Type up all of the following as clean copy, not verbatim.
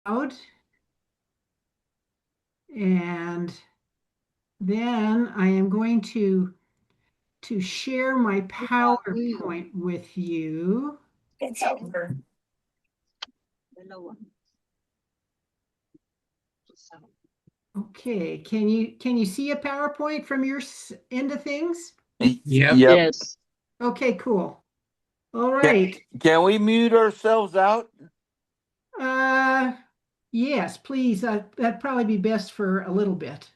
out, and then I am going to share my PowerPoint with you. It's over. Dalawa. Okay, can you see a PowerPoint from your end of things? Yep. Yep. Yes. Okay, cool. All Can, right. can we mute ourselves out? Uh, yes, please. That'd probably be best for a little bit.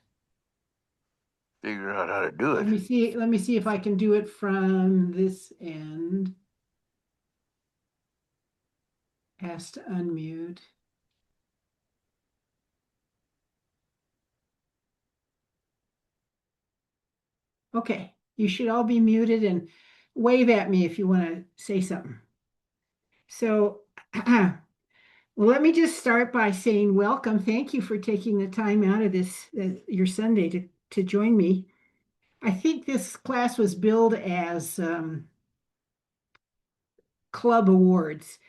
Figure out how to do Let it. me see. Let me see if I can do it from this end. Ask to unmute. Okay, you should all be muted and wave at me if you want to say something. So, well, let me just start by saying welcome. Thank you for taking the time out of this your Sunday to join me. I think this class was billed as club awards,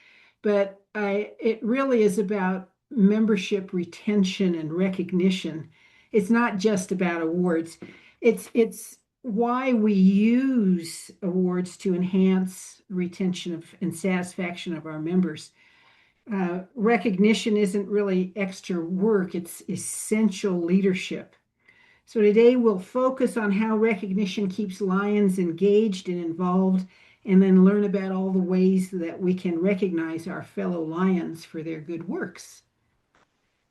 but it really is about membership retention and recognition. It's not just about awards. It's why we use awards to enhance retention of and satisfaction of our members. Recognition isn't really extra work, it's essential leadership. So today we'll focus on how recognition keeps Lions engaged and involved, and then learn about all the ways that we can recognize our fellow Lions for their good works.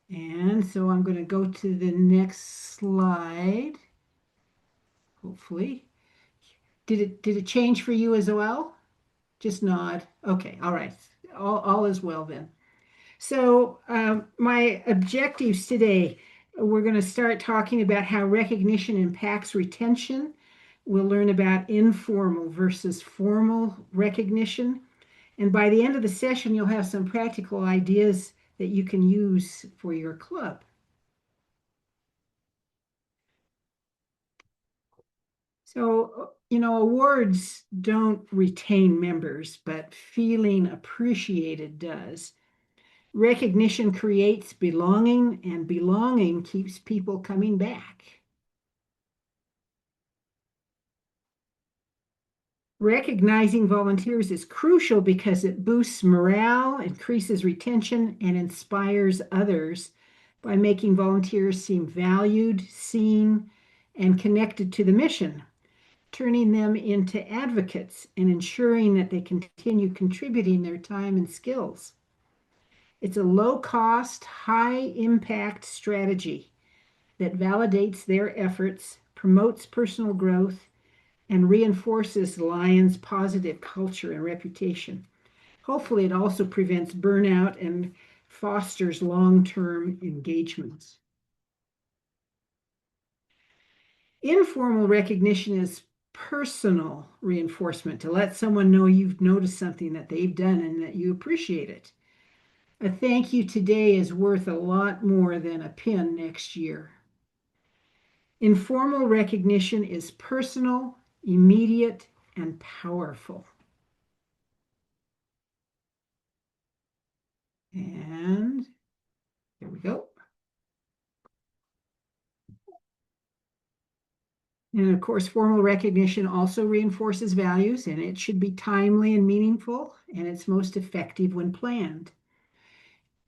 And so I'm going to go to the next slide, hopefully. Did it change for you as well? Just nod. Okay, all right. All is well then. So, my objectives today, we're going to start talking about how recognition impacts retention. We'll learn about informal versus formal recognition. And by the end of the session, you'll have some practical ideas that you can use for your club. So, awards don't retain members, but feeling appreciated does. Recognition creates belonging, and belonging keeps people coming back. Recognizing volunteers is crucial because it boosts morale, increases retention, and inspires others by making volunteers seem valued, seen, and connected to the mission, turning them into advocates and ensuring that they continue contributing their time and skills. It's a low cost, high impact strategy that validates their efforts, promotes personal growth, and reinforces Lion's positive culture and reputation. Hopefully, it also prevents burnout and fosters long-term engagement. Informal recognition is personal reinforcement to let someone know you've noticed something that they've done and that you appreciate it. A thank you today is worth a lot more than a pin next year. Informal recognition is personal, immediate, and powerful. And here we go. And of course, formal recognition also reinforces values, and it should be timely and meaningful, and it's most effective when planned.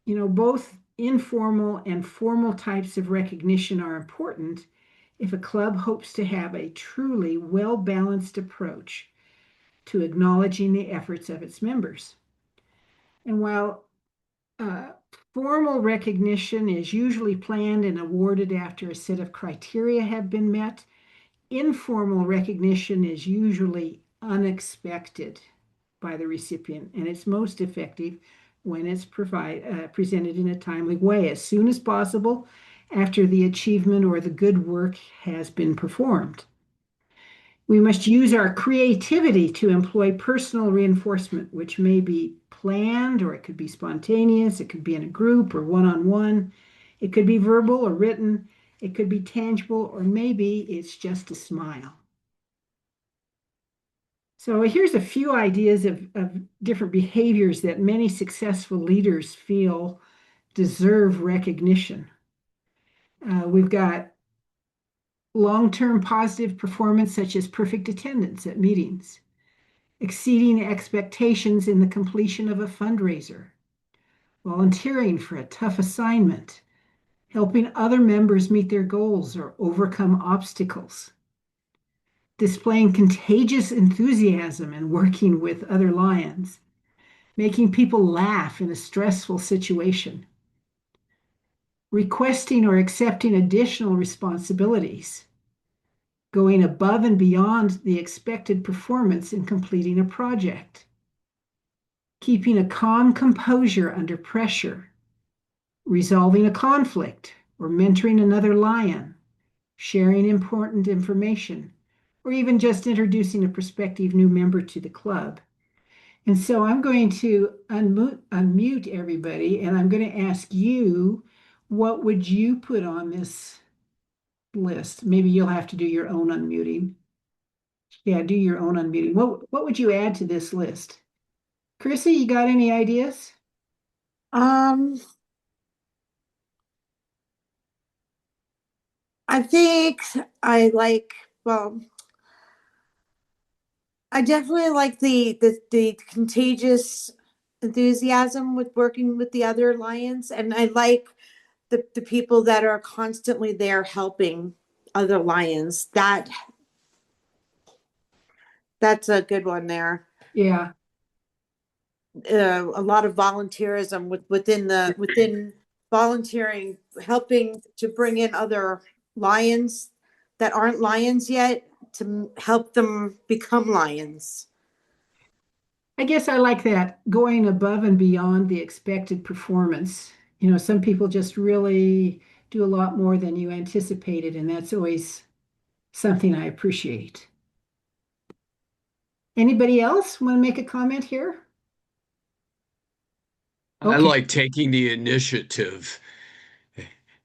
Both informal and formal types of recognition are important if a club hopes to have a truly well-balanced approach to acknowledging the efforts of its members. And while uh, formal recognition is usually planned and awarded after a set of criteria have been met, informal recognition is usually unexpected by the recipient, and it's most effective when it's presented in a timely way, as soon as possible after the achievement or the good work has been performed. We must use our creativity to employ personal reinforcement, which may be planned or it could be spontaneous, it could be in a group or one-on-one, it could be verbal or written, it could be tangible, or maybe it's just a smile. So here's a few ideas of different behaviors that many successful leaders feel deserve recognition. We've got long-term positive performance, such as perfect attendance at meetings, exceeding expectations in the completion of a fundraiser, volunteering for a tough assignment, helping other members meet their goals or overcome obstacles, displaying contagious enthusiasm and working with other lions, making people laugh in a stressful situation, requesting or accepting additional responsibilities, going above and beyond the expected performance in completing a project, keeping a calm composure under pressure, resolving a conflict or mentoring another lion, sharing important information, or even just introducing a prospective new member to the club. And so I'm going to unmute everybody, and I'm going to ask you, what would you put on this list? Maybe you'll have to do your own unmuting. Yeah, do your own unmuting. What would you add to this list? Chrissy, you got any ideas? Um, I think I like, well, I definitely like the contagious enthusiasm with working with the other lions, and I like the people that are constantly there helping other lions. That's a good one there. Yeah, A lot of volunteerism within volunteering, helping to bring in other lions that aren't lions yet to help them become lions. I guess I like that, going above and beyond the expected performance. Some people just really do a lot more than you anticipated, and that's always something I appreciate. Anybody else want to make a comment here? I Okay. like taking the initiative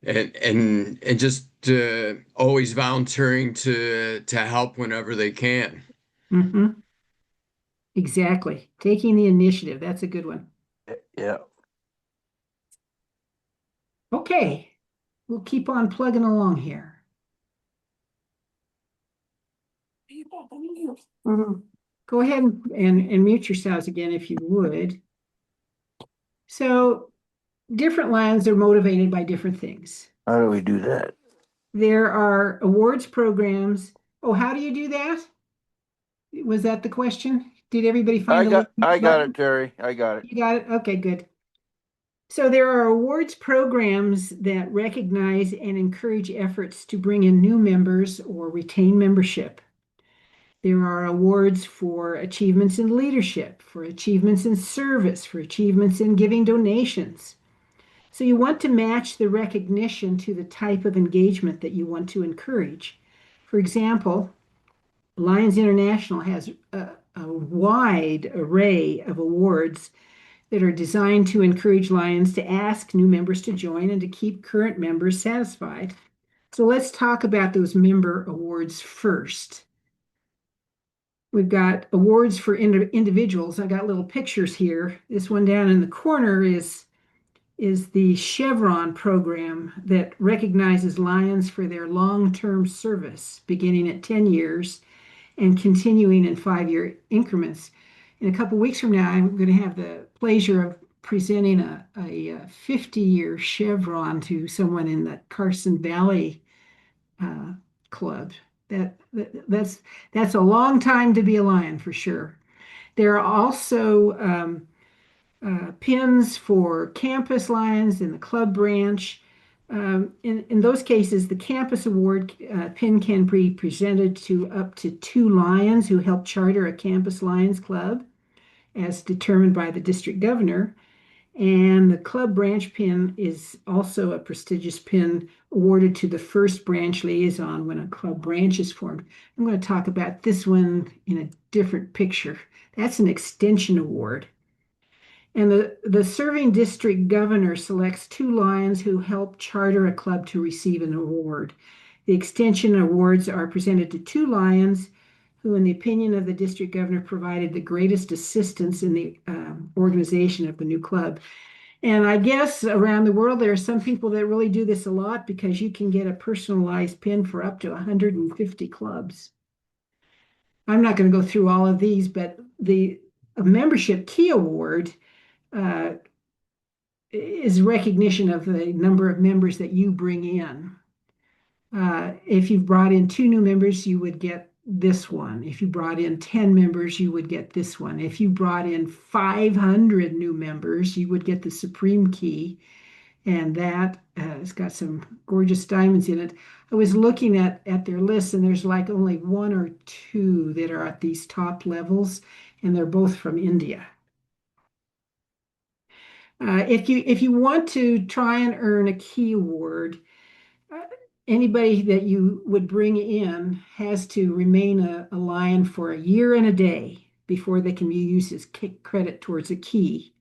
and just always volunteering to help whenever they can. Hmm. Exactly. Taking the initiative. That's a good one. Yeah. Okay. We'll keep on plugging along here. Mhm. Go ahead and mute yourselves again if you would. So, different lions are motivated by different things. How do we do that? There are awards programs. Oh, how do you do that? Was that the question? Did everybody find I the little got I got button? it, Terry. I got it. You got it? Okay, good. So there are awards programs that recognize and encourage efforts to bring in new members or retain membership. There are awards for achievements in leadership, for achievements in service, for achievements in giving donations. So you want to match the recognition to the type of engagement that you want to encourage. For example, Lions International has a wide array of awards that are designed to encourage Lions to ask new members to join and to keep current members satisfied. So let's talk about those member awards first. We've got awards for individuals. I got little pictures here. This one down in the corner is the Chevron program that recognizes Lions for their long-term service, beginning at 10 years and continuing in 5-year increments. In a couple weeks from now, I'm going to have the pleasure of presenting a 50-year chevron to someone in the Carson Valley Club. That's a long time to be a lion for sure. There are also pins for campus lions in the club branch. In those cases, the campus award pin can be presented to up to 2 lions who help charter a campus lions club, as determined by the district governor. And the club branch pin is also a prestigious pin awarded to the first branch liaison when a club branch is formed. I'm going to talk about this one in a different picture. That's an extension award. And the serving district governor selects 2 lions who help charter a club to receive an award. The extension awards are presented to 2 lions who, in the opinion of the district governor, provided the greatest assistance in the organization of the new club. And I guess around the world, there are some people that really do this a lot because you can get a personalized pin for up to 150 clubs. I'm not going to go through all of these, but the membership key award uh, is recognition of the number of members that you bring in. If you've brought in 2 new members, you would get this one. If you brought in 10 members, you would get this one. If you brought in 500 new members, you would get the Supreme Key, and that has got some gorgeous diamonds in it. I was looking at their list, and there's like only 1 or 2 that are at these top levels, and they're both from India. If you want to try and earn a key award, uh, anybody that you would bring in has to remain a lion for a year and a day before they can be used as credit towards a key.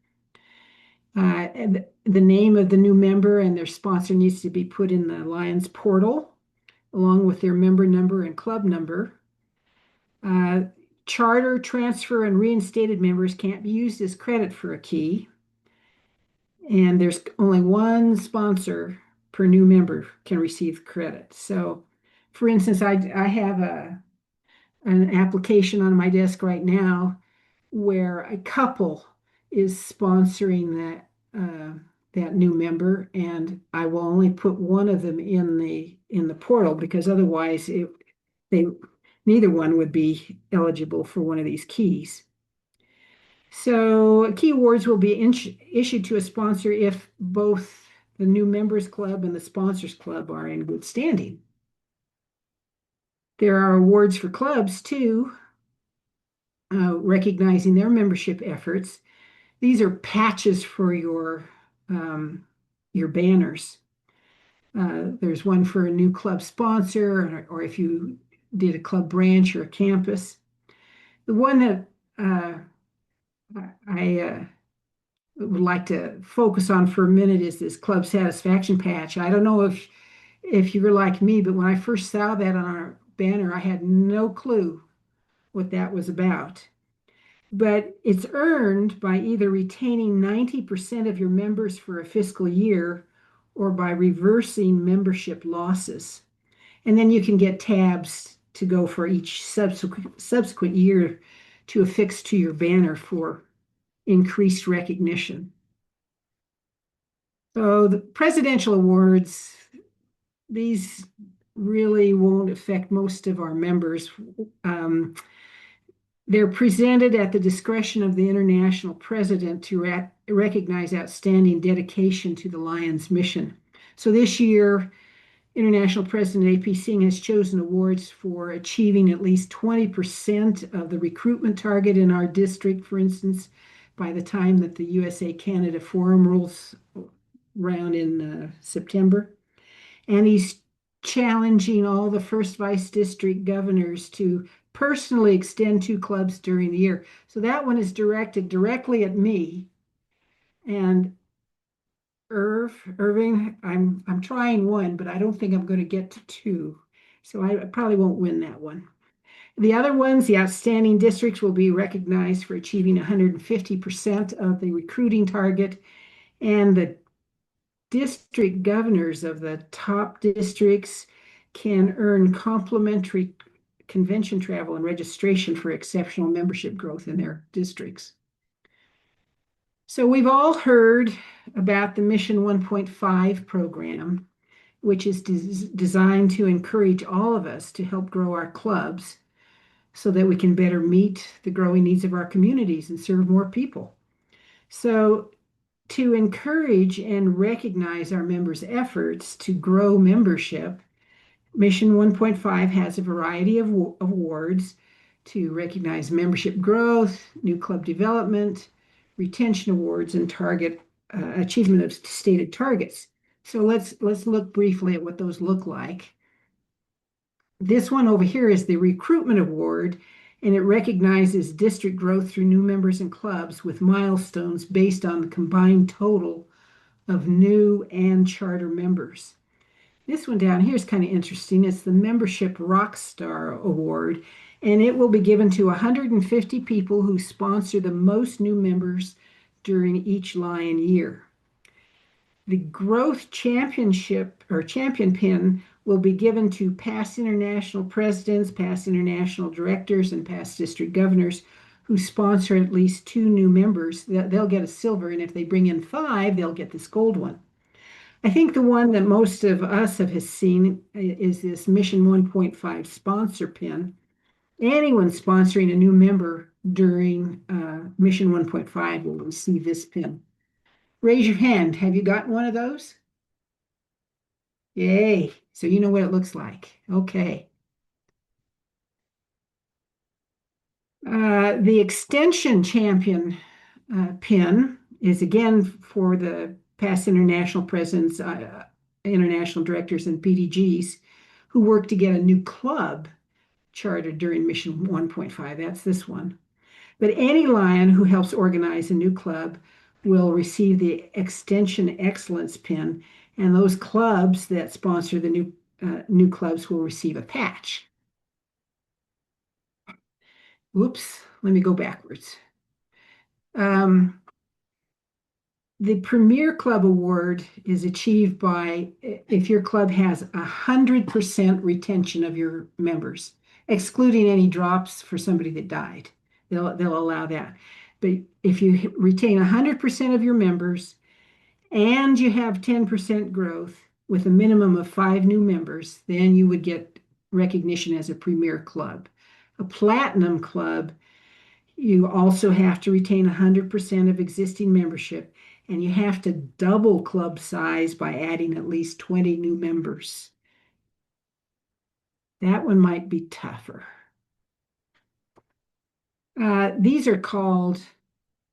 And the name of the new member and their sponsor needs to be put in the Lions portal, along with their member number and club number. Uh, Charter, transfer, and reinstated members can't be used as credit for a key. And there's only one sponsor per new member can receive credit. So, for instance, I have an application on my desk right now where a couple is sponsoring that new member, and I will only put one of them in the portal because otherwise they neither one would be eligible for one of these keys. So key awards will be issued to a sponsor if both the new members club and the sponsors club are in good standing. There are awards for clubs too, recognizing their membership efforts. These are patches for your banners. There's one for a new club sponsor, or if you did a club branch or a campus. The one that I would like to focus on for a minute is this club satisfaction patch. I don't know if you were like me, but when I first saw that on our banner, I had no clue what that was about. But it's earned by either retaining 90% of your members for a fiscal year or by reversing membership losses. And then you can get tabs to go for each subsequent year to affix to your banner for increased recognition. So the presidential awards, these really won't affect most of our members. They're presented at the discretion of the international president to recognize outstanding dedication to the Lions mission. So this year, International President AP Singh has chosen awards for achieving at least 20% of the recruitment target in our district, for instance, by the time that the USA-Canada Forum rolls around in September. And he's challenging all the first vice district governors to personally extend 2 clubs during the year. So that one is directed directly at me. And Irving, I'm trying one, but I don't think I'm going to get to 2. So I probably won't win that one. The other ones, the outstanding districts will be recognized for achieving 150% of the recruiting target, and the district governors of the top districts can earn complimentary convention travel and registration for exceptional membership growth in their districts. So we've all heard about the Mission 1.5 program, which is designed to encourage all of us to help grow our clubs so that we can better meet the growing needs of our communities and serve more people. So to encourage and recognize our members' efforts to grow membership, Mission 1.5 has a variety of awards to recognize membership growth, new club development, retention awards, and target achievement of stated targets. So let's look briefly at what those look like. This one over here is the recruitment award, and it recognizes district growth through new members and clubs with milestones based on the combined total of new and charter members. This one down here is kind of interesting. It's the Membership Rockstar Award, and it will be given to 150 people who sponsor the most new members during each Lion year. The Growth Championship or Champion Pin will be given to past international presidents, past international directors, and past district governors who sponsor at least 2 new members. They'll get a silver, and if they bring in 5, they'll get this gold one. I think the one that most of us have seen is this Mission 1.5 sponsor pin. Anyone sponsoring a new member during Mission 1.5 will receive this pin. Raise your hand. Have you gotten one of those? Yay. So you know what it looks like. Okay. The Extension Champion pin is again for the past international presidents, international directors, and PDGs who work to get a new club chartered during Mission 1.5. That's this one. But any Lion who helps organize a new club will receive the Extension Excellence pin, and those clubs that sponsor the new clubs will receive a patch. Whoops, let me go backwards. The Premier Club Award is achieved by if your club has 100% retention of your members, excluding any drops for somebody that died. They'll allow that. But if you retain 100% of your members and you have 10% growth with a minimum of 5 new members, then you would get recognition as a Premier Club. A Platinum Club, you also have to retain 100% of existing membership, and you have to double club size by adding at least 20 new members. That one might be tougher. These are called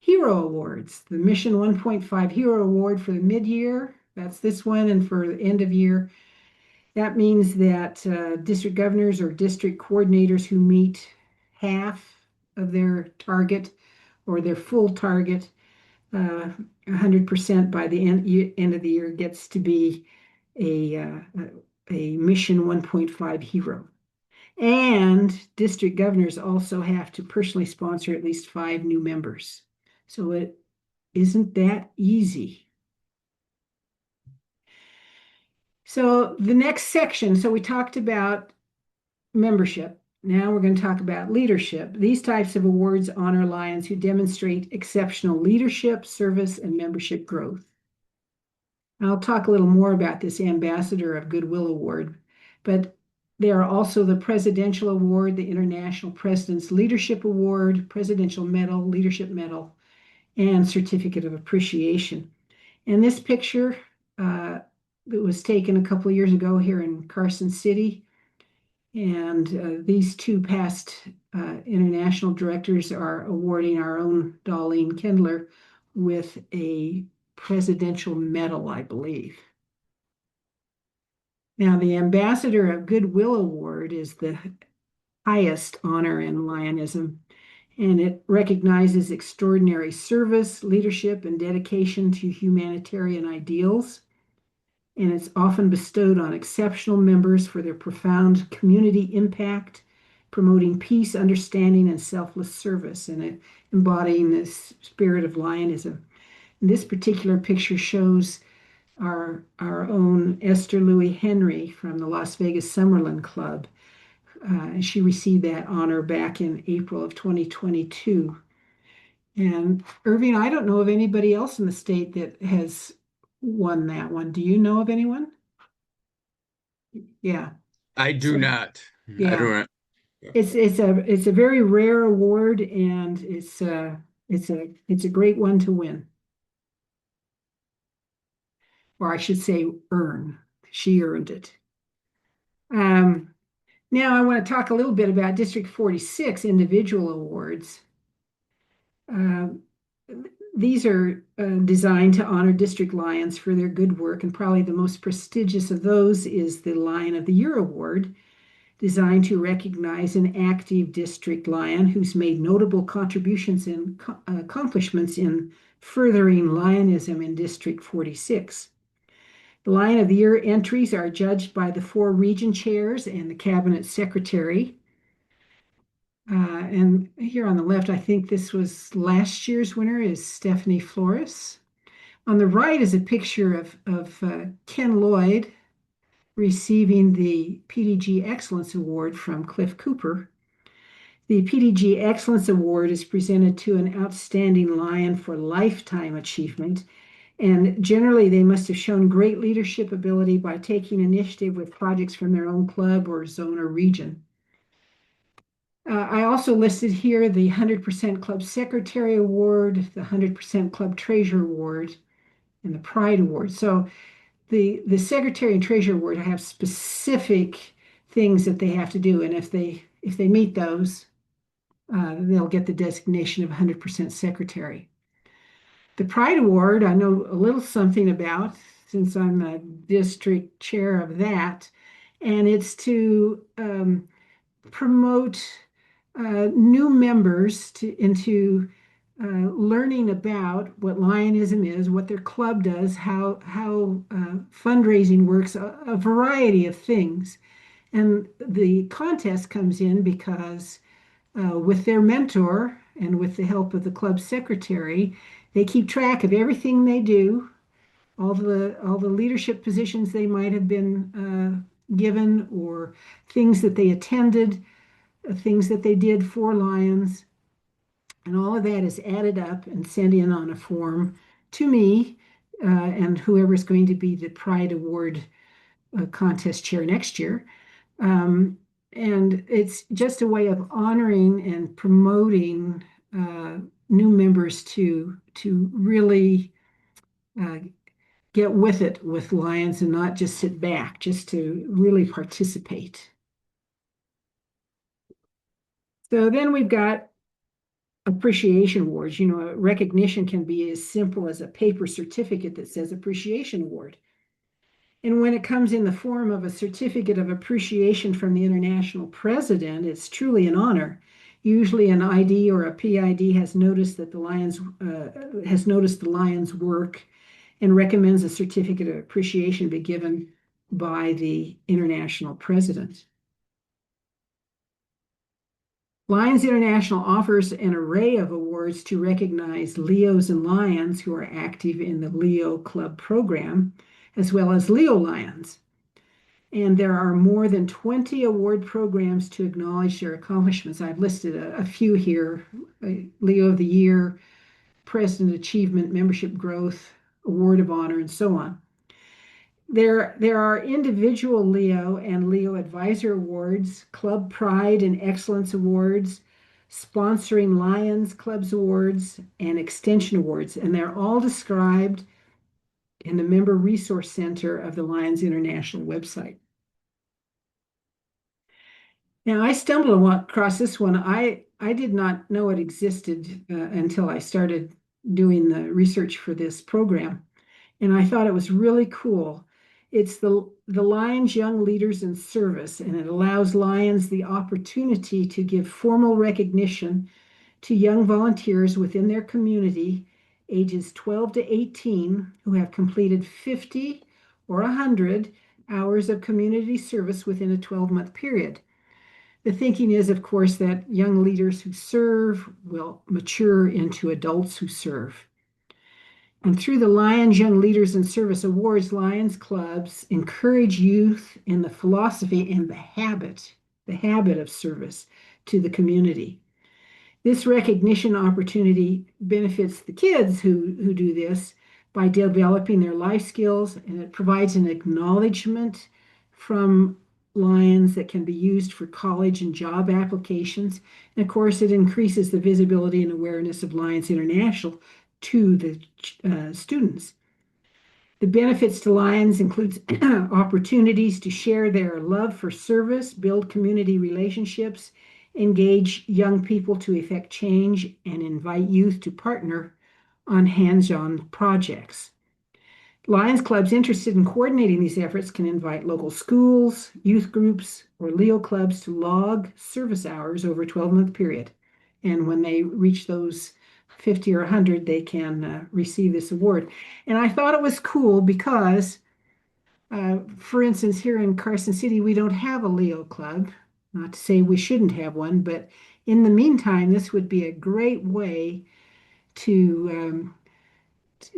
Hero Awards. The Mission 1.5 Hero Award for the mid-year, that's this one, and for the end of year. That means that district governors or district coordinators who meet half of their target or their full target 100% by the end of the year gets to be a Mission 1.5 hero. And district governors also have to personally sponsor at least 5 new members. So it isn't that easy. So the next section, so we talked about membership. Now we're going to talk about leadership. These types of awards honor Lions who demonstrate exceptional leadership, service, and membership growth. I'll talk a little more about this Ambassador of Goodwill Award, but there are also the Presidential Award, the International President's Leadership Award, Presidential Medal, Leadership Medal, and Certificate of Appreciation. And this picture that was taken a couple of years ago here in Carson City. And these 2 past international directors are awarding our own Darlene Kendler with a presidential medal, I believe. Now, the Ambassador of Goodwill Award is the highest honor in Lionism, and it recognizes extraordinary service, leadership, and dedication to humanitarian ideals. And it's often bestowed on exceptional members for their profound community impact, promoting peace, understanding, and selfless service, and embodying the spirit of Lionism. And this particular picture shows our own Esther Louis Henry from the Las Vegas Summerlin Club. She received that honor back in April of 2022. And Irving, I don't know of anybody else in the state that has won that one. Do you know of anyone? Yeah. I do So, not. yeah. I don't. It's a very rare award, and it's a great one to win. Or I should say earn. She earned it. Now I want to talk a little bit about District 46 individual awards. These are designed to honor district lions for their good work, and probably the most prestigious of those is the Lion of the Year Award, designed to recognize an active district lion who's made notable contributions and accomplishments in furthering lionism in District 46. The Lion of the Year entries are judged by the 4 region chairs and the cabinet secretary. And here on the left, I think this was last year's winner is Stephanie Flores. On the right is a picture of Ken Lloyd receiving the PDG Excellence Award from Cliff Cooper. The PDG Excellence Award is presented to an outstanding lion for lifetime achievement, and generally they must have shown great leadership ability by taking initiative with projects from their own club or zone or region. I also listed here the 100% Club Secretary Award, the 100% Club Treasurer Award, and the Pride Award. So the Secretary and Treasurer Award have specific things that they have to do, and if they meet those, they'll get the designation of 100% Secretary. The Pride Award, I know a little something about since I'm the district chair of that, and it's to promote new members into learning about what Lionism is, what their club does, how fundraising works, a variety of things. And the contest comes in because with their mentor and with the help of the club secretary, they keep track of everything they do, all the leadership positions they might have been given, or things that they attended, things that they did for Lions, and all of that is added up and sent in on a form to me and whoever's going to be the Pride Award contest chair next year. And it's just a way of honoring and promoting new members to really uh, get with it with Lions and not just sit back, just to really participate. So then we've got appreciation awards. You know, recognition can be as simple as a paper certificate that says appreciation award. And when it comes in the form of a certificate of appreciation from the international president, it's truly an honor. Usually an ID or a PID has noticed that the Lions work and recommends a certificate of appreciation be given by the international president. Lions International offers an array of awards to recognize Leos and Lions who are active in the Leo Club program, as well as Leo Lions. And there are more than 20 award programs to acknowledge their accomplishments. I've listed a few here: Leo of the Year, President Achievement, Membership Growth, Award of Honor, and so on. There are individual Leo and Leo Advisor Awards, Club Pride and Excellence Awards, Sponsoring Lions Clubs Awards, and Extension Awards, and they're all described in the Member Resource Center of the Lions International website. Now, I stumbled across this one. I did not know it existed until I started doing the research for this program, and I thought it was really cool. It's the Lions Young Leaders in Service, and it allows Lions the opportunity to give formal recognition to young volunteers within their community, ages 12 to 18, who have completed 50 or 100 hours of community service within a 12-month period. The thinking is, of course, that young leaders who serve will mature into adults who serve. And through the Lions Young Leaders in Service Awards, Lions clubs encourage youth in the philosophy and the habit of service to the community. This recognition opportunity benefits the kids who do this by developing their life skills, and it provides an acknowledgement from Lions that can be used for college and job applications. And of course, it increases the visibility and awareness of Lions International to the students. The benefits to Lions includes opportunities to share their love for service, build community relationships, engage young people to effect change, and invite youth to partner on hands-on projects. Lions clubs interested in coordinating these efforts can invite local schools, youth groups, or Leo clubs to log service hours over a 12-month period. And when they reach those 50 or 100, they can receive this award. And I thought it was cool because, for instance, here in Carson City, we don't have a Leo club. Not to say we shouldn't have one, but in the meantime, this would be a great way to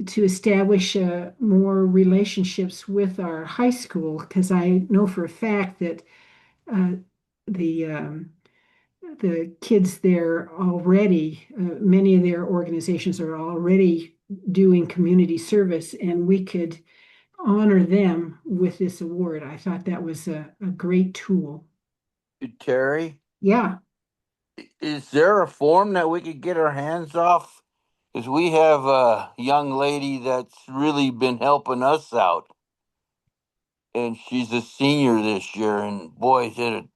to establish more relationships with our high school because I know for a fact that uh, the the kids there already, many of their organizations are already doing community service, and we could honor them with this award. I thought that was a great tool. Terry, Yeah, is there a form that we could get our hands off? Because we have a young lady that's really been helping us out, and she's a senior this year. And boy, it'd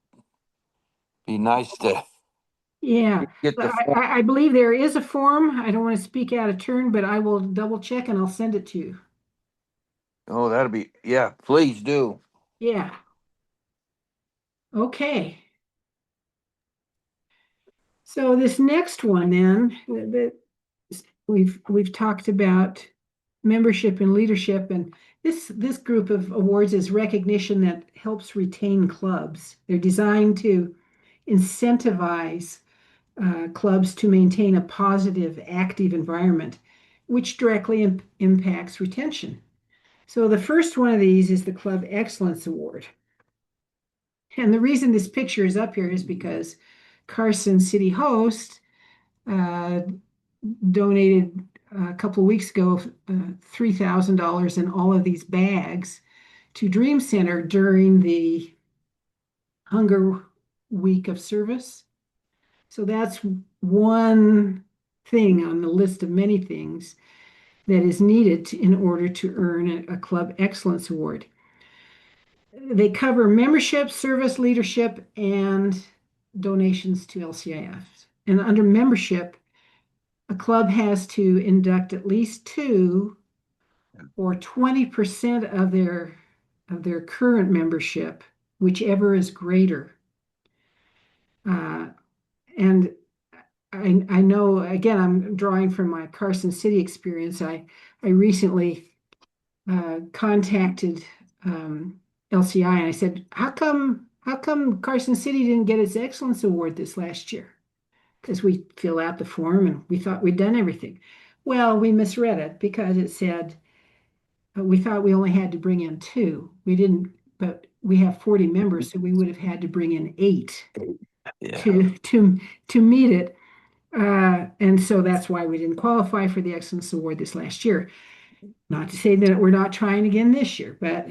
be nice to yeah. get the form. I believe there is a form. I don't want to speak out of turn, but I will double check and I'll send it to you. Oh, that'd be, yeah, please do. Yeah. Okay. So this next one then, we've talked about membership and leadership, and this group of awards is recognition that helps retain clubs. They're designed to incentivize clubs to maintain a positive, active environment, which directly impacts retention. So the first one of these is the Club Excellence Award. And the reason this picture is up here is because Carson City Host uh, donated a couple of weeks ago $3,000 in all of these bags to Dream Center during the Hunger Week of service. So that's one thing on the list of many things that is needed in order to earn a Club Excellence Award. They cover membership, service, leadership, and donations to LCIF. And under membership, a club has to induct at least two or 20% of their current membership, whichever is greater. Uh, and I know, again, I'm drawing from my Carson City experience. I recently contacted LCI and I said, how come Carson City didn't get its Excellence Award this last year? Because we fill out the form and we thought we'd done everything. Well, we misread it because it said we thought we only had to bring in two. We didn't, but we have 40 members, so we would have had to bring in eight Yeah. to meet it. And so that's why we didn't qualify for the Excellence Award this last year. Not to say that we're not trying again this year, but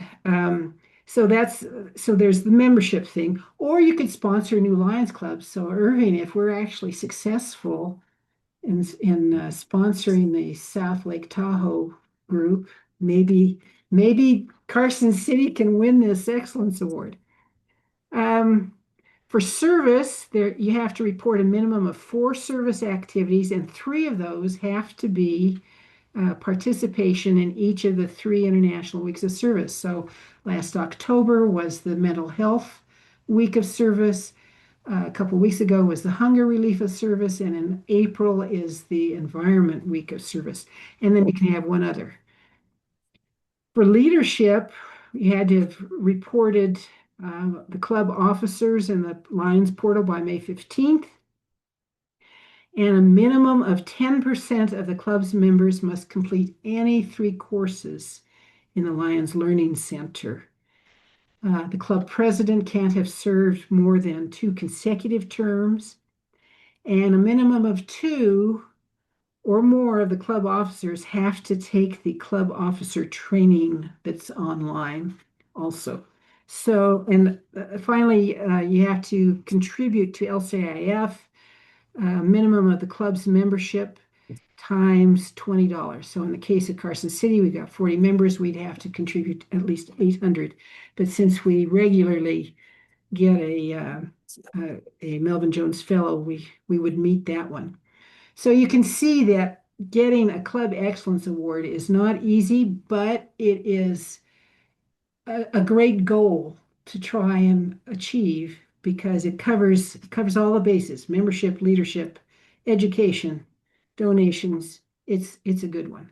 so there's the membership thing, or you could sponsor new Lions clubs. So Irving, if we're actually successful in sponsoring the South Lake Tahoe group, maybe Carson City can win this Excellence Award. Um, for service, there you have to report a minimum of 4 service activities, and 3 of those have to be participation in each of the 3 international weeks of service. So last October was the mental health week of service. A couple weeks ago was the hunger relief of service, and in April is the environment week of service. And then you can have one other. For leadership, you had to have reported the club officers in the Lions portal by May 15th. And a minimum of 10% of the club's members must complete any 3 courses in the Lions Learning Center. The club president can't have served more than 2 consecutive terms, and a minimum of 2 or more of the club officers have to take the club officer training that's online also. So, and finally, you have to contribute to LCIF, minimum of the club's membership times $20. So in the case of Carson City, we got 40 members, we'd have to contribute at least 800. But since we regularly get a Melvin Jones Fellow, we would meet that one. So you can see that getting a Club Excellence Award is not easy, but it is a great goal to try and achieve because it covers all the bases: membership, leadership, education, donations. It's a good one.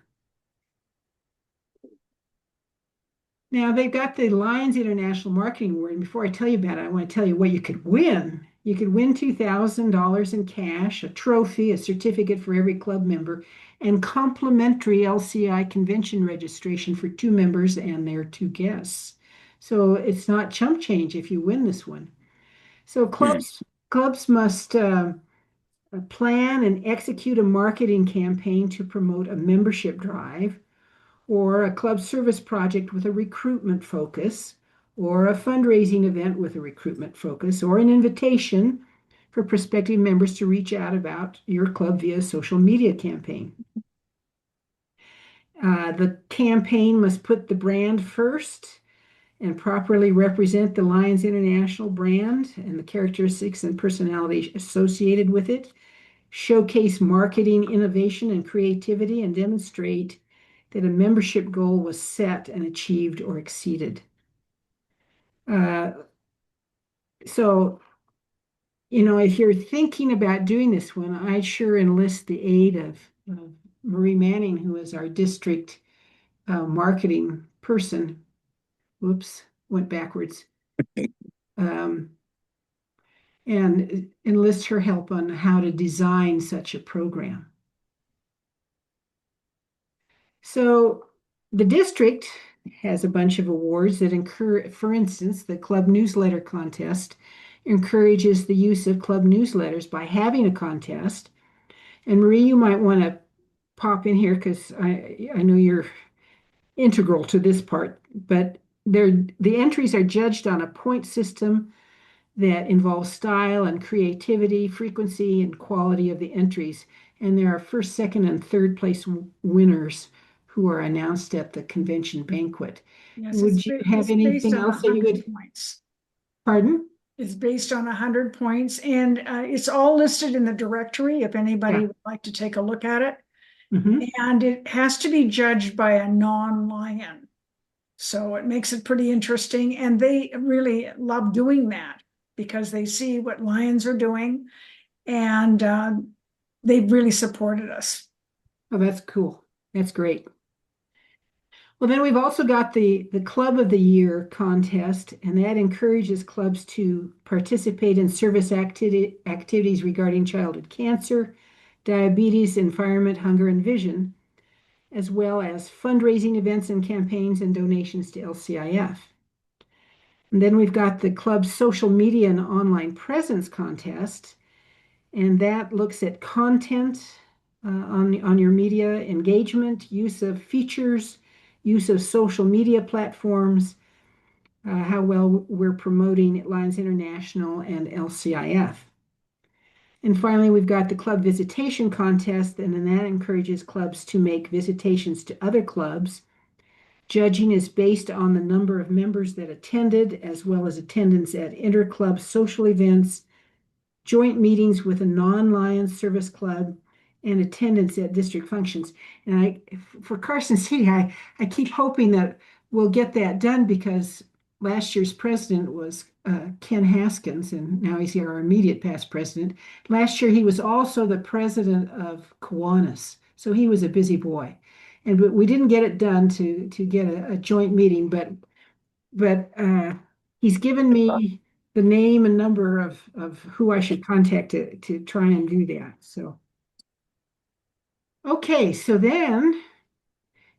Now they've got the Lions International Marketing Award, and before I tell you about it, I want to tell you what you could win You could win $2,000 in cash, a trophy, a certificate for every club member, and complimentary LCI convention registration for two members and their two guests. So it's not chump change if you win this one. So Hmm. clubs must plan and execute a marketing campaign to promote a membership drive, or a club service project with a recruitment focus, or a fundraising event with a recruitment focus, or an invitation for prospective members to reach out about your club via social media campaign. The campaign must put the brand first and properly represent the Lions International brand and the characteristics and personality associated with it, showcase marketing innovation and creativity, and demonstrate that a membership goal was set and achieved or exceeded. Uh, so, if you're thinking about doing this one, I'd sure enlist the aid of Marie Manning, who is our district marketing person. Whoops, went backwards. Um, and enlist her help on how to design such a program. So the district has a bunch of awards that encourage, for instance, the club newsletter contest encourages the use of club newsletters by having a contest. And Marie, you might want to pop in here because I know you're integral to this part, but the entries are judged on a point system that involves style and creativity, frequency, and quality of the entries. And there are first, second, and third place winners who are announced at the convention banquet. Yes, Would you have it's based anything on else that you 100 would, points. pardon? It's based on 100 points, and it's all listed in the directory if anybody Yeah. would like to take a look at it. Mhm. And it has to be judged by a non-lion. So it makes it pretty interesting. And they really love doing that because they see what lions are doing, and they've really supported us. Oh, that's cool. That's great. Well, then we've also got the Club of the Year contest, and that encourages clubs to participate in service activities regarding childhood cancer, diabetes, environment, hunger, and vision, as well as fundraising events and campaigns and donations to LCIF. And then we've got the club's social media and online presence contest, and that looks at content on your media engagement, use of features, use of social media platforms, how well we're promoting Lions International and LCIF. And finally, we've got the club visitation contest, and then that encourages clubs to make visitations to other clubs. Judging is based on the number of members that attended, as well as attendance at interclub social events, joint meetings with a non-Lions service club, and attendance at district functions. And for Carson City, I keep hoping that we'll get that done because last year's president was Ken Haskins, and now he's our immediate past president. Last year, he was also the president of Kiwanis, so he was a busy boy. And we didn't get it done to get a joint meeting, but he's given me the name and number of who I should contact to try and do that. So, okay, so then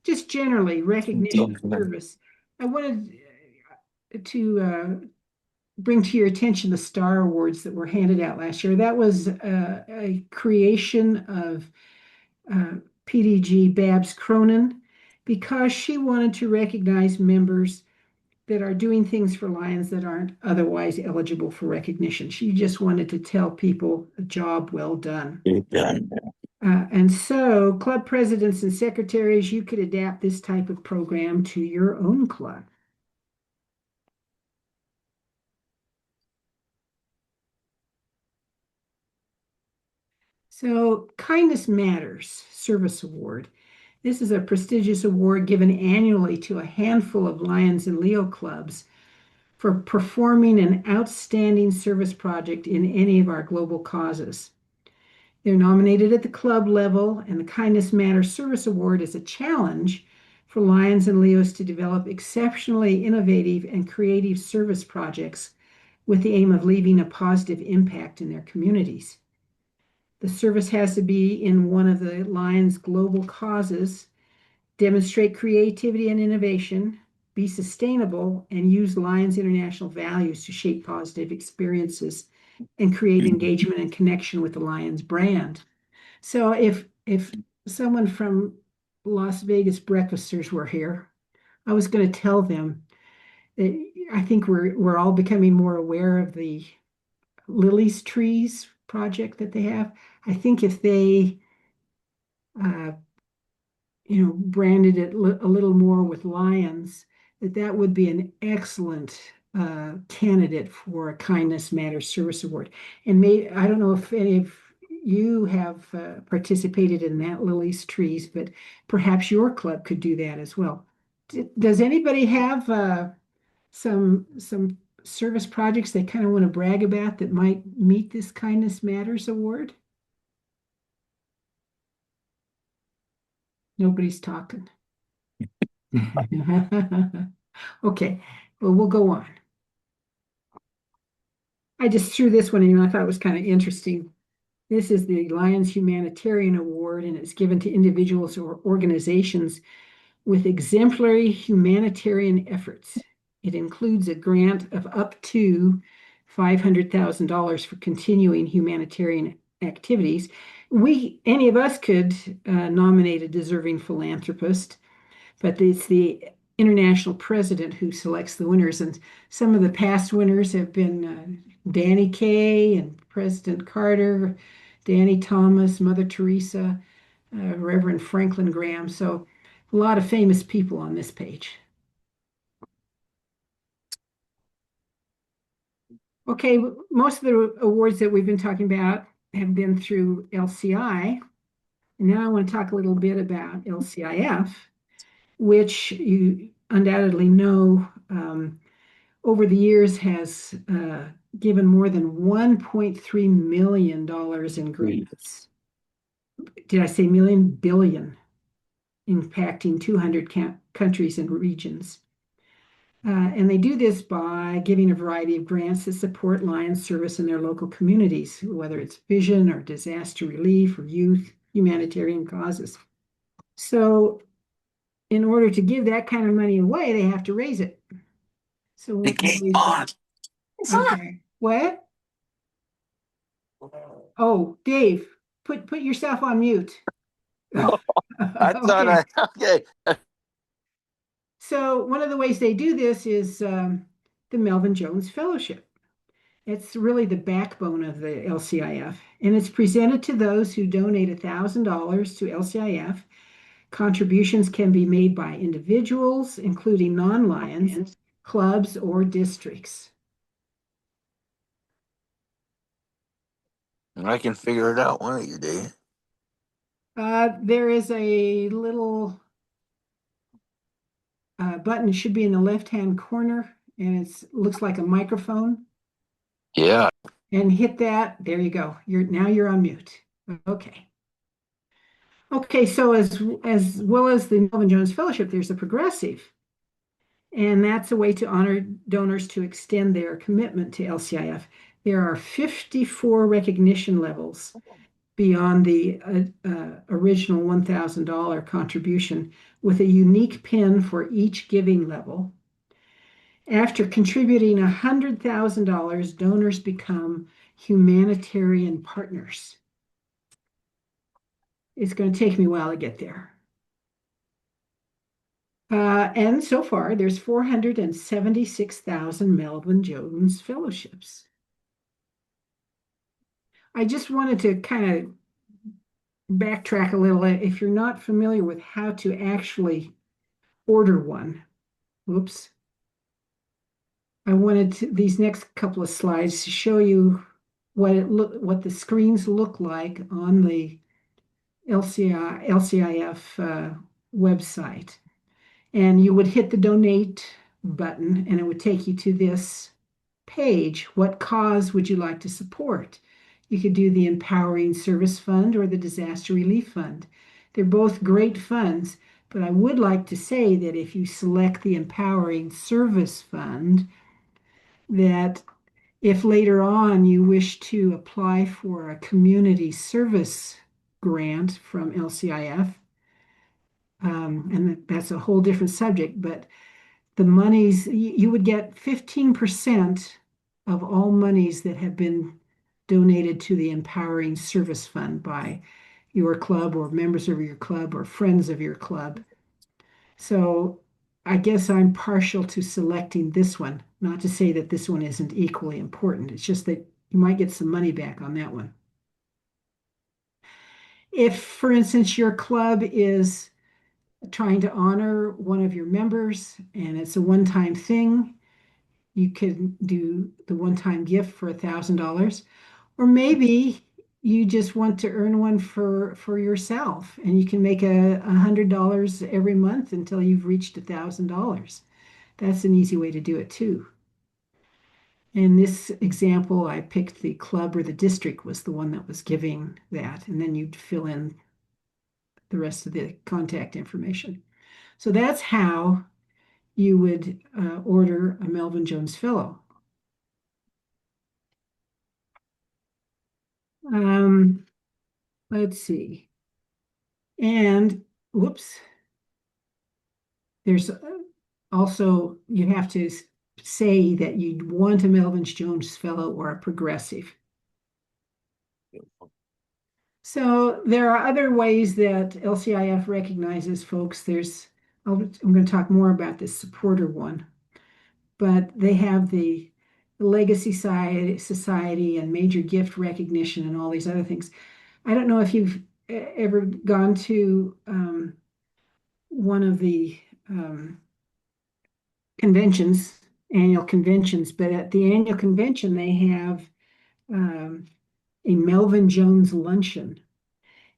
just generally recognition of service. I wanted to bring to your attention the Star Awards that were handed out last year. That was a creation of PDG Babs Cronin because she wanted to recognize members that are doing things for Lions that aren't otherwise eligible for recognition. She just wanted to tell people a job well done. And so, club presidents and secretaries, you could adapt this type of program to your own club. So, Kindness Matters Service Award. This is a prestigious award given annually to a handful of Lions and Leo clubs for performing an outstanding service project in any of our global causes. They're nominated at the club level, and the Kindness Matters Service Award is a challenge for Lions and Leos to develop exceptionally innovative and creative service projects with the aim of leaving a positive impact in their communities. The service has to be in one of the Lions' global causes, demonstrate creativity and innovation, be sustainable, and use Lions International values to shape positive experiences and create engagement and connection with the Lions brand. So if someone from Las Vegas breakfasters were here, I was going to tell them that I think we're all becoming more aware of the Lily's Trees project that they have. I think if they uh, branded it a little more with lions, that would be an excellent candidate for a Kindness Matters Service Award. And I don't know if any of you have participated in that Lily's Trees, but perhaps your club could do that as well. Does anybody have some service projects they kind of want to brag about that might meet this Kindness Matters Award? Nobody's talking. Okay, well, we'll go on. I just threw this one in. I thought it was kind of interesting. This is the Lions Humanitarian Award, and it's given to individuals or organizations with exemplary humanitarian efforts. It includes a grant of up to $500,000 for continuing humanitarian activities. Any of us could nominate a deserving philanthropist, but it's the international president who selects the winners. And some of the past winners have been Danny Kaye and President Carter, Danny Thomas, Mother Teresa, Reverend Franklin Graham. So a lot of famous people on this page. Okay, most of the awards that we've been talking about have been through LCI. And now I want to talk a little bit about LCIF, which you undoubtedly know over the years has given more than $1.3 million in grants. Did I say million? Billion, impacting 200 countries and regions. And they do this by giving a variety of grants that support Lions service in their local communities, whether it's vision or disaster relief or youth, humanitarian causes. So in order to give that kind of money away, they have to raise it. So okay. What? Oh, Dave, put yourself on mute. I thought Okay. okay. So one of the ways they do this is the Melvin Jones Fellowship. It's really the backbone of the LCIF, and it's presented to those who donate $1,000 to LCIF. Contributions can be made by individuals, including non-Lions, clubs, or districts. I can figure it out one of you days. There is a little button, it should be in the left-hand corner, and it looks like a microphone. Yeah. And hit that. There you go. Now you're on mute. Okay. Okay, so as well as the Melvin Jones Fellowship, there's a progressive. And that's a way to honor donors to extend their commitment to LCIF. There are 54 recognition levels beyond the original $1,000 contribution, with a unique pin for each giving level. After contributing $100,000, donors become humanitarian partners. It's going to take me a while to get there. And so far, there's 476,000 Melvin Jones fellowships. I just wanted to kind of backtrack a little. If you're not familiar with how to actually order one, whoops. I wanted these next couple of slides to show you what the screens look like on the LCIF website. And you would hit the donate button and it would take you to this page. What cause would you like to support? You could do the Empowering Service Fund or the Disaster Relief Fund. They're both great funds, but I would like to say that if you select the Empowering Service Fund, that If later on you wish to apply for a community service grant from LCIF, and that's a whole different subject, but the monies, you would get 15% of all monies that have been donated to the Empowering Service Fund by your club or members of your club or friends of your club. So I guess I'm partial to selecting this one, not to say that this one isn't equally important. It's just that you might get some money back on that one. If, for instance, your club is trying to honor one of your members and it's a one-time thing, you could do the one-time gift for $1,000. Or maybe you just want to earn one for yourself, and you can make $100 every month until you've reached $1,000. That's an easy way to do it too. In this example, I picked the club or the district was the one that was giving that, and then you'd fill in the rest of the contact information. So that's how you would order a Melvin Jones Fellow. Um, let's see. And whoops, there's also, you have to say that you'd want a Melvin Jones Fellow or a progressive. So there are other ways that LCIF recognizes folks. I'm going to talk more about this supporter one, but they have the Legacy Society and Major Gift Recognition and all these other things. I don't know if you've ever gone to one of the conventions, annual conventions, but at the annual convention, they have um, a Melvin Jones luncheon.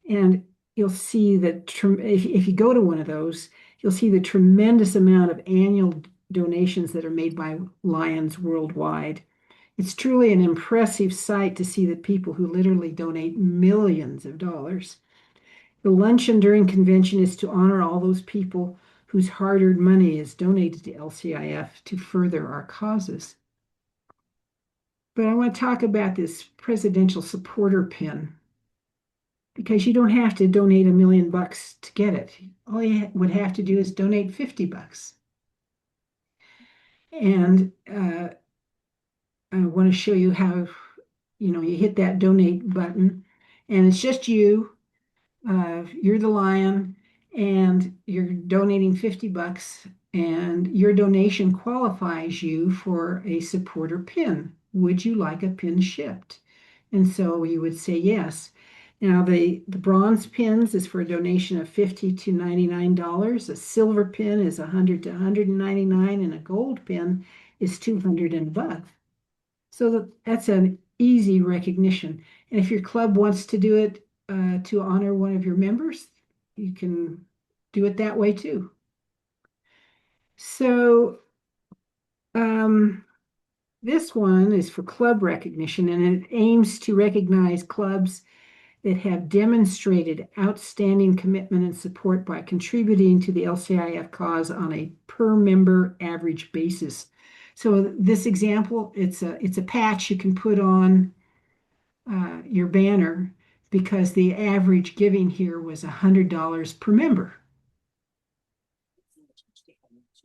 And you'll see that if you go to one of those, you'll see the tremendous amount of annual donations that are made by Lions worldwide. It's truly an impressive sight to see the people who literally donate millions of dollars. The luncheon during convention is to honor all those people whose hard-earned money is donated to LCIF to further our causes. But I want to talk about this presidential supporter pin because you don't have to donate $1 million to get it. All you would have to do is donate $50. And I want to show you how, you hit that donate button and it's just you. You're the lion and you're donating $50 and your donation qualifies you for a supporter pin. Would you like a pin shipped? And so you would say yes. Now the bronze pins is for a donation of $50 to $99. A silver pin is $100 to $199 and a gold pin is $200 and above. So that's an easy recognition. And if your club wants to do it to honor one of your members, you can do it that way too. So this one is for club recognition, and it aims to recognize clubs that have demonstrated outstanding commitment and support by contributing to the LCIF cause on a per member average basis. So this example, it's a patch you can put on your banner because the average giving here was $100 per member.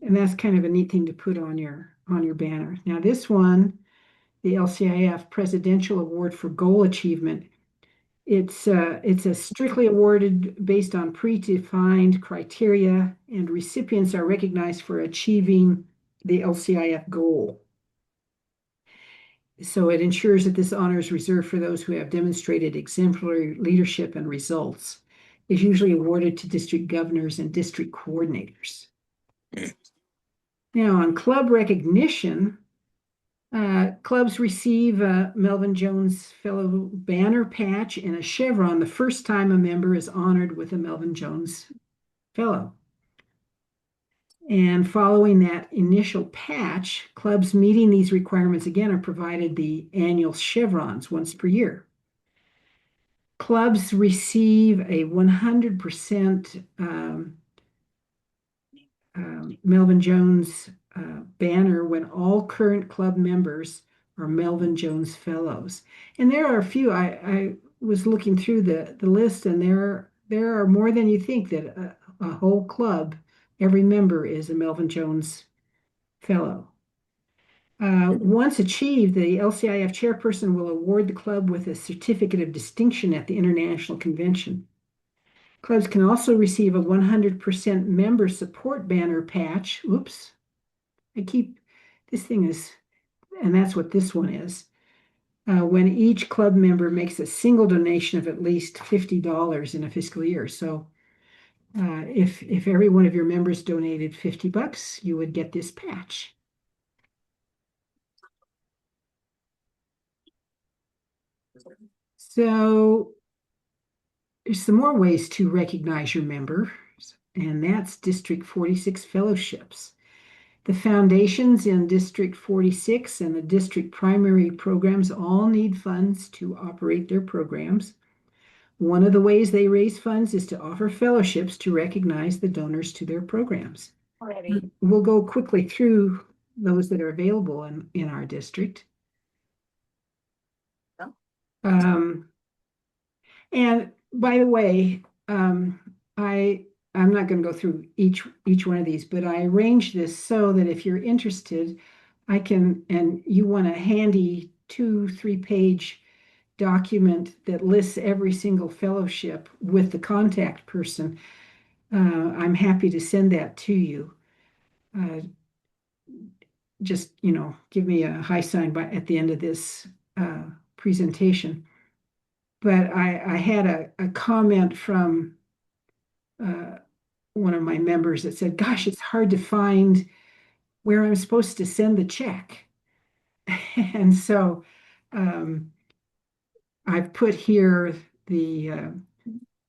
And that's kind of a neat thing to put on your banner. Now this one, the LCIF Presidential Award for Goal Achievement, it's a strictly awarded based on predefined criteria, and recipients are recognized for achieving the LCIF goal. So it ensures that this honor is reserved for those who have demonstrated exemplary leadership and results. It's usually awarded to district governors and district coordinators. Now, on club recognition, clubs receive a Melvin Jones Fellow banner patch and a chevron the first time a member is honored with a Melvin Jones Fellow. And following that initial patch, clubs meeting these requirements again are provided the annual chevrons once per year. Clubs receive a 100% Melvin Jones banner when all current club members are Melvin Jones Fellows. And there are a few. I was looking through the list, and there are more than you think that a whole club, every member is a Melvin Jones Fellow. Once achieved, the LCIF chairperson will award the club with a certificate of distinction at the international convention. Clubs can also receive a 100% member support banner patch. Oops, this thing is, and that's what this one is. When each club member makes a single donation of at least $50 in a fiscal year. So if every one of your members donated $50, you would get this patch. So there's some more ways to recognize your members, and that's District 46 fellowships. The foundations in District 46 and the district primary programs all need funds to operate their programs. One of the ways they raise funds is to offer fellowships to recognize the donors to their programs. Already. We'll go quickly through those that are available in our district. Um, and by the way, I'm not going to go through each one of these, but I arranged this so that if you're interested, I can, and you want a handy 2-3 page document that lists every single fellowship with the contact person, I'm happy to send that to you. Just, give me a high sign at the end of this presentation. But I had a comment from one of my members that said, gosh, it's hard to find where I'm supposed to send the check. And so I've put here the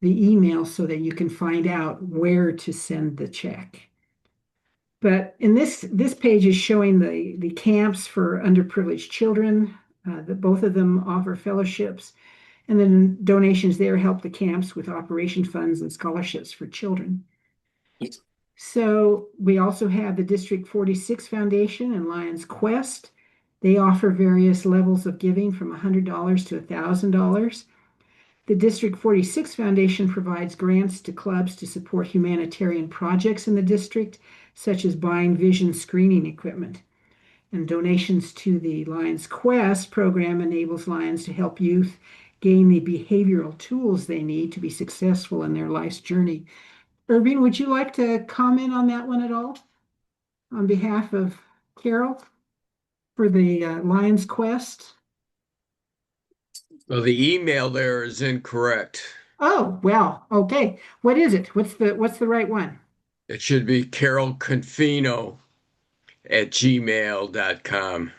email so that you can find out where to send the check. But in this page is showing the camps for underprivileged children, that both of them offer fellowships, and then donations there help the camps with operation funds and scholarships for children. So we also have the District 46 Foundation and Lions Quest. They offer various levels of giving from $100 to $1,000. The District 46 Foundation provides grants to clubs to support humanitarian projects in the district, such as buying vision screening equipment. And donations to the Lions Quest program enables Lions to help youth gain the behavioral tools they need to be successful in their life's journey. Irving, would you like to comment on that one at all? On behalf of Carol for the Lions Quest? Well, the email there is incorrect. Oh, well, okay. What is it? What's the right one? It should be carolconfino@gmail.com.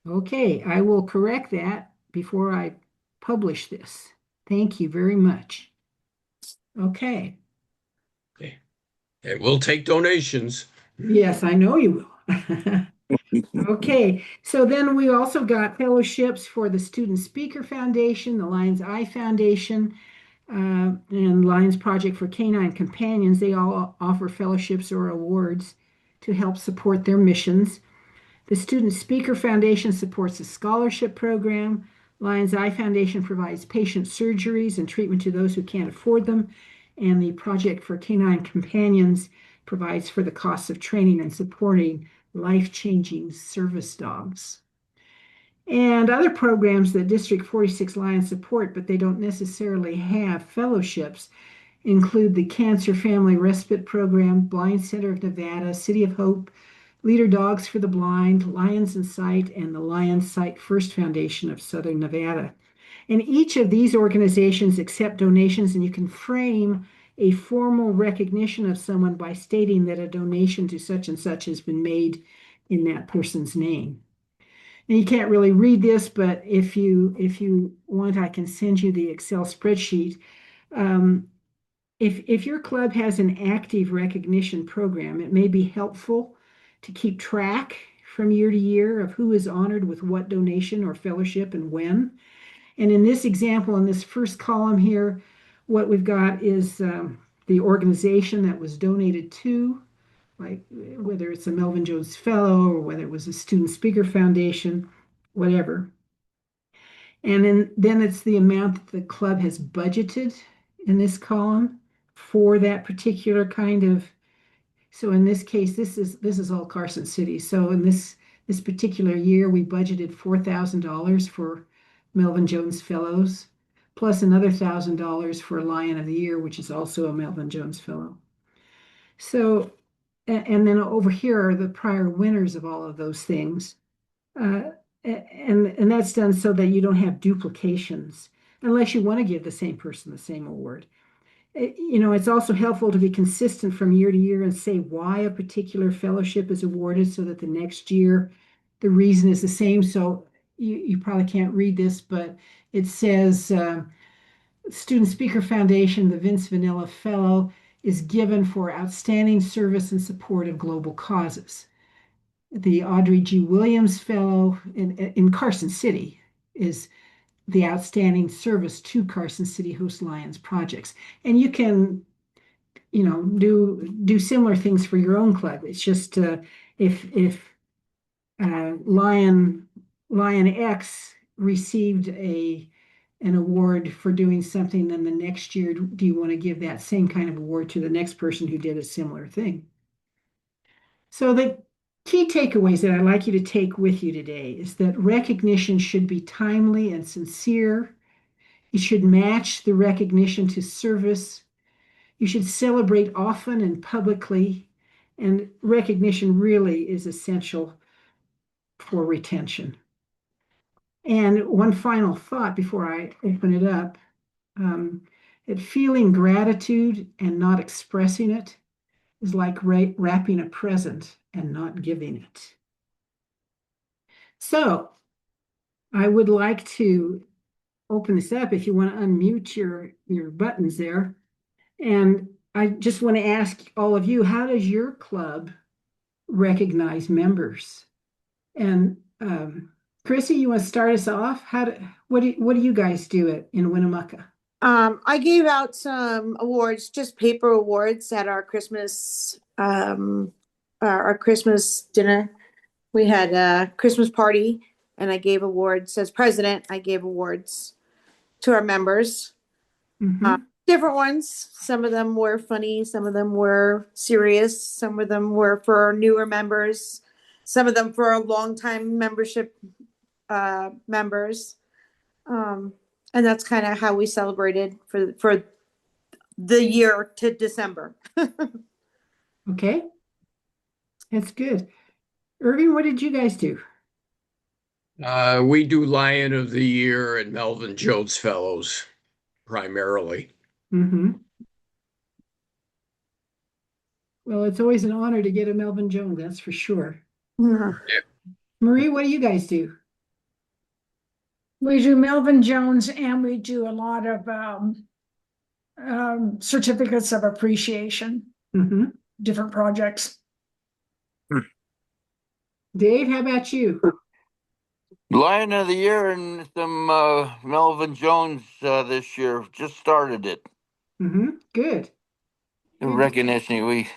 Okay, I will correct that before I publish this. Thank you very much. Okay. Okay. And we'll take donations. Yes, I know you will. Okay, so then we also got fellowships for the Student Speaker Foundation, the Lions Eye Foundation, and Lions Project for Canine Companions. They all offer fellowships or awards to help support their missions. The Student Speaker Foundation supports a scholarship program. Lions Eye Foundation provides patient surgeries and treatment to those who can't afford them. And the Project for Canine Companions provides for the costs of training and supporting life-changing service dogs. And other programs that District 46 Lions support, but they don't necessarily have fellowships, include the Cancer Family Respite Program, Blind Center of Nevada, City of Hope, Leader Dogs for the Blind, Lions in Sight, and the Lions Sight First Foundation of Southern Nevada. And each of these organizations accept donations, and you can frame a formal recognition of someone by stating that a donation to such and such has been made in that person's name. And you can't really read this, but if you want, I can send you the Excel spreadsheet. If your club has an active recognition program, it may be helpful to keep track from year to year of who is honored with what donation or fellowship and when. And in this example, in this first column here, what we've got is the organization that was donated to, like whether it's a Melvin Jones Fellow or whether it was a Student Speaker Foundation. whatever. Then it's the amount that the club has budgeted in this column for that particular kind of. So in this case, this is all Carson City. So in this particular year, we budgeted $4,000 for Melvin Jones Fellows, plus another $1,000 for Lion of the Year, which is also a Melvin Jones Fellow. So, and then over here are the prior winners of all of those things. And that's done so that you don't have duplications, unless you want to give the same person the same award. It's also helpful to be consistent from year to year and say why a particular fellowship is awarded so that the next year the reason is the same. So you probably can't read this, but it says Student Speaker Foundation, the Vince Vanilla Fellow, is given for outstanding service and support of global causes. The Audrey G. Williams Fellow in Carson City is the outstanding service to Carson City Host Lions projects. And you can, do similar things for your own club. It's just if Lion X received an award for doing something, then the next year, do you want to give that same kind of award to the next person who did a similar thing? So the key takeaways that I'd like you to take with you today is that recognition should be timely and sincere. It should match the recognition to service. You should celebrate often and publicly, and recognition really is essential for retention. And one final thought before I open it up, that feeling gratitude and not expressing it is like wrapping a present and not giving it. So I would like to open this up if you want to unmute your buttons there. And I just want to ask all of you, how does your club recognize members? And Chrissy, you want to start us off? What do you guys do in Winnemucca? I gave out some awards, just paper awards at our Christmas dinner. We had a Christmas party, and I gave awards as president. I gave awards to our members. Mm-hmm. Different ones. Some of them were funny. Some of them were serious. Some of them were for newer members. Some of them for a long-time membership members. And that's kind of how we celebrated for the year to December. Okay, that's good. Irving, what did you guys do? We do Lion of the Year and Melvin Jones Fellows primarily. Mm-hmm. Well, it's always an honor to get a Melvin Jones, that's for sure. Yeah. Marie, what do you guys do? We do Melvin Jones, and we do a lot of certificates of appreciation, Mm-hmm. different projects. Dave, how about you? Lion of the Year and some Melvin Jones this year. Just started it. Mm-hmm. Good. In Good. recognition, we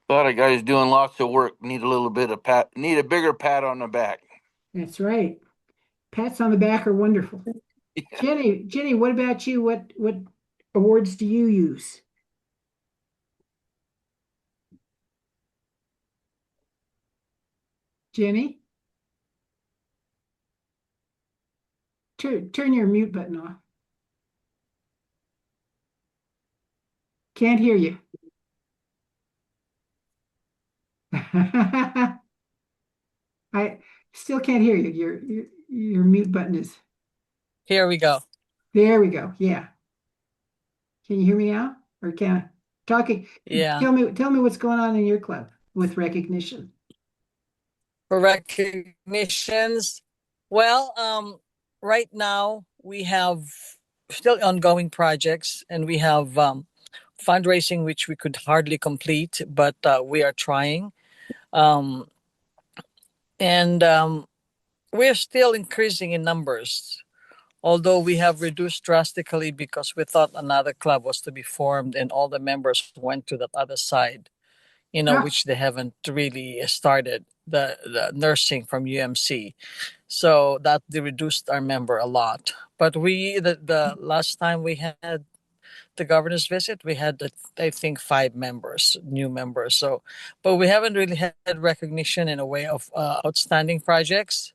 a lot of guys doing lots of work. Need a bigger pat on the back. That's right. Pats on the back are wonderful. Yeah. Jenny, what about you? What awards do you use? Jenny? Turn your mute button off. Can't hear you. I still can't hear you. Your mute button is. Here we go. There we go. Yeah. Can you hear me now? Or can I talking? Yeah. Tell me what's going on in your club with recognition. For recognitions, well, right now we have still ongoing projects, and we have fundraising which we could hardly complete, but we are trying. And we're still increasing in numbers, although we have reduced drastically because we thought another club was to be formed and all the members went to that other side, Ah, which they haven't really started, the nursing from UMC. So that they reduced our member a lot. But the last time we had the governor's visit, we had I think 5 members, new members. So, but we haven't really had recognition in a way of outstanding projects.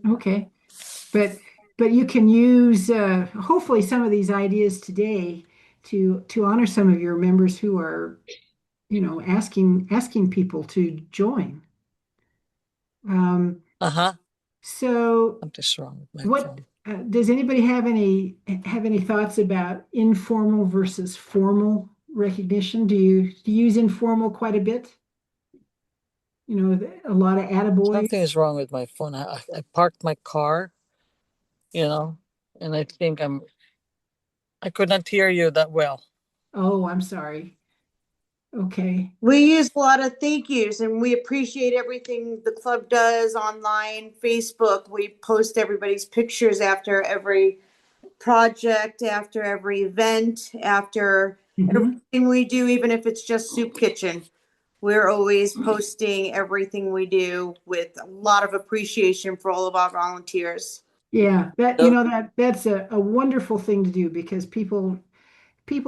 Okay. But you can use hopefully some of these ideas today to honor some of your members who are, asking people to join. Um, Uh huh. so Something's wrong with my what phone. does anybody have any thoughts about informal versus formal recognition? Do you use informal quite a bit? A lot of Something attaboys. is wrong with my phone. I parked my car, and I think I could not hear you that well. Oh, I'm sorry. Okay. We use a lot of thank yous and we appreciate everything the club does online, Facebook. We post everybody's pictures after every project, after every event, after Mhm. everything we do, even if it's just soup kitchen. We're always posting everything we do with a lot of appreciation for all of our volunteers. Yeah, that Yep. that's a wonderful thing to do because people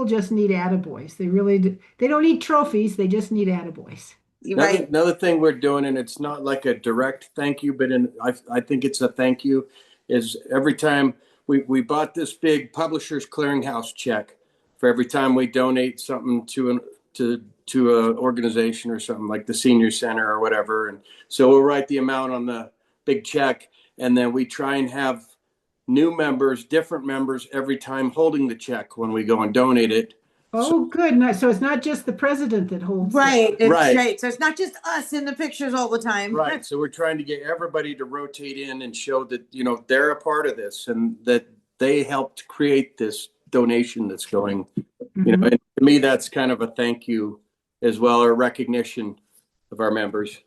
just need attaboys. They really do. They don't need trophies, they just need attaboys. You're Another right. another thing we're doing, and it's not like a direct thank you, but I think it's a thank you, is every time we bought this big Publishers Clearinghouse check for every time we donate something to a organization or something like the senior center or whatever, and so we'll write the amount on the big check, and then we try and have new members, different members every time holding the check when we go and donate it. So Oh, good. So it's not just the president that holds the. Right. It's right. right. So it's not just us in the pictures all the time. Right. So we're trying to get everybody to rotate in and show that, they're a part of this and that they helped create this donation that's going, Mhm. and to me, that's kind of a thank you as well, or recognition of our members.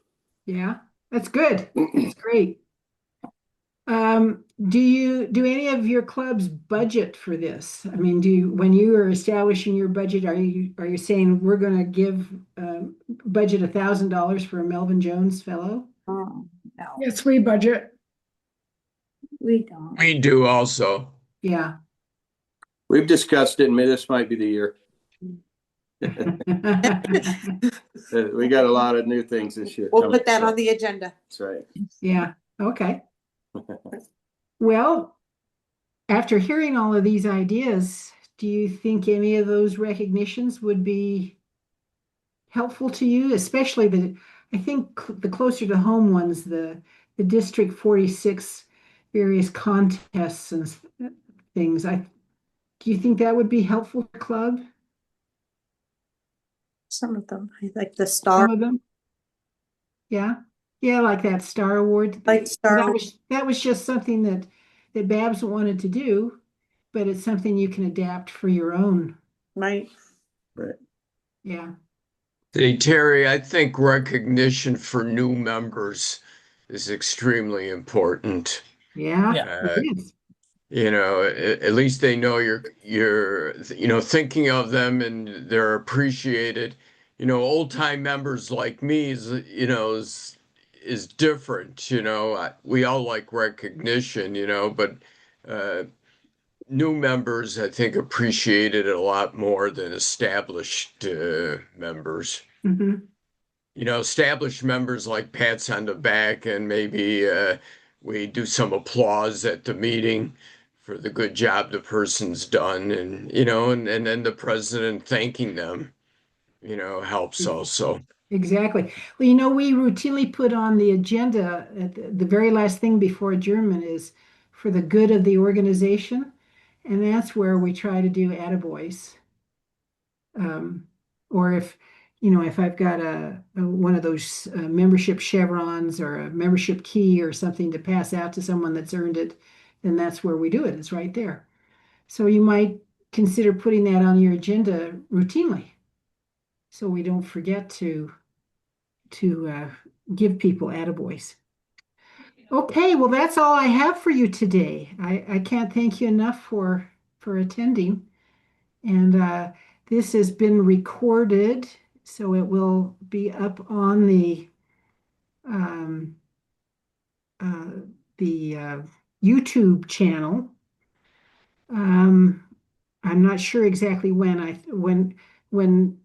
Yeah, that's good. That's great. Do any of your clubs budget for this? I mean, when you are establishing your budget, are you saying we're going to give budget $1,000 for a Melvin Jones fellow? Oh, no, Yes, we budget. we don't. We do also. Yeah. We've discussed it, and this might be the year. We got a lot of new things this year We'll coming. put that on the agenda. That's right. Yeah. Okay. Well, after hearing all of these ideas, do you think any of those recognitions would be helpful to you? Especially I think the closer to home ones, the District 46 various contests and things. Do you think that would be helpful to club? Some of them, I like the star, Some of them? Yeah. Yeah, like that Star Award. like star. That was just something that Babs wanted to do, but it's something you can adapt for your own. Right. Right. Yeah. Hey, Terry, I think recognition for new members is extremely important. Yeah, Yeah. it is. At least they know you're thinking of them and they're appreciated. Old time members like me is different. We all like recognition, but uh, new members, I think, appreciate it a lot more than established members. Mhm. Established members like pats on the back and maybe we do some applause at the meeting for the good job the person's done and then the president thanking them, helps also. Exactly. Well, we routinely put on the agenda at the very last thing before adjournment is for the good of the organization. And that's where we try to do attaboys. Um, or if I've got one of those membership chevrons or a membership key or something to pass out to someone that's earned it, then that's where we do it. It's right there. So you might consider putting that on your agenda routinely, so we don't forget to give people attaboys. Okay, well, that's all I have for you today. I can't thank you enough for attending. And this has been recorded, so it will be up on the um, the YouTube channel. I'm not sure exactly when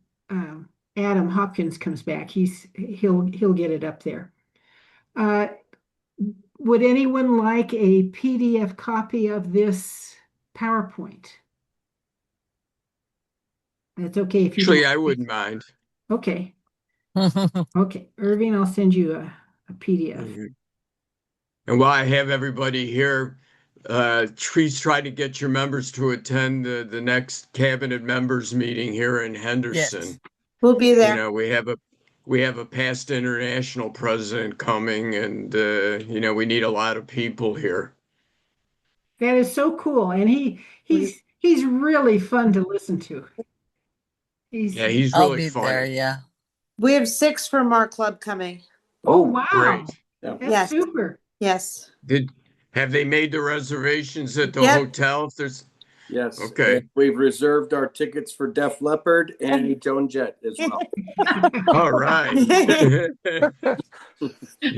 Adam Hopkins comes back. He'll get it up there. Uh, would anyone like a PDF copy of this PowerPoint? That's okay if you Actually, don't. I wouldn't mind. Okay. Okay. Irving, I'll send you a PDF. Mhm. And while I have everybody here, please try to get your members to attend the next cabinet members meeting here in Henderson. Yes. We'll be You there. know, we have a past international president coming, and you know, we need a lot of people here. That is so cool. And he's really fun to listen to. Yeah, He's he's I'll really be there. funny. Yeah. We have 6 from our club coming. oh Oh, wow. Great. Yeah. That's Yes. super. Yes. Have they made the reservations at the Yep. hotel? If there's Yes. Okay. And we've reserved our tickets for Def Leppard and Joan Jett as well. All right.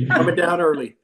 Coming down early.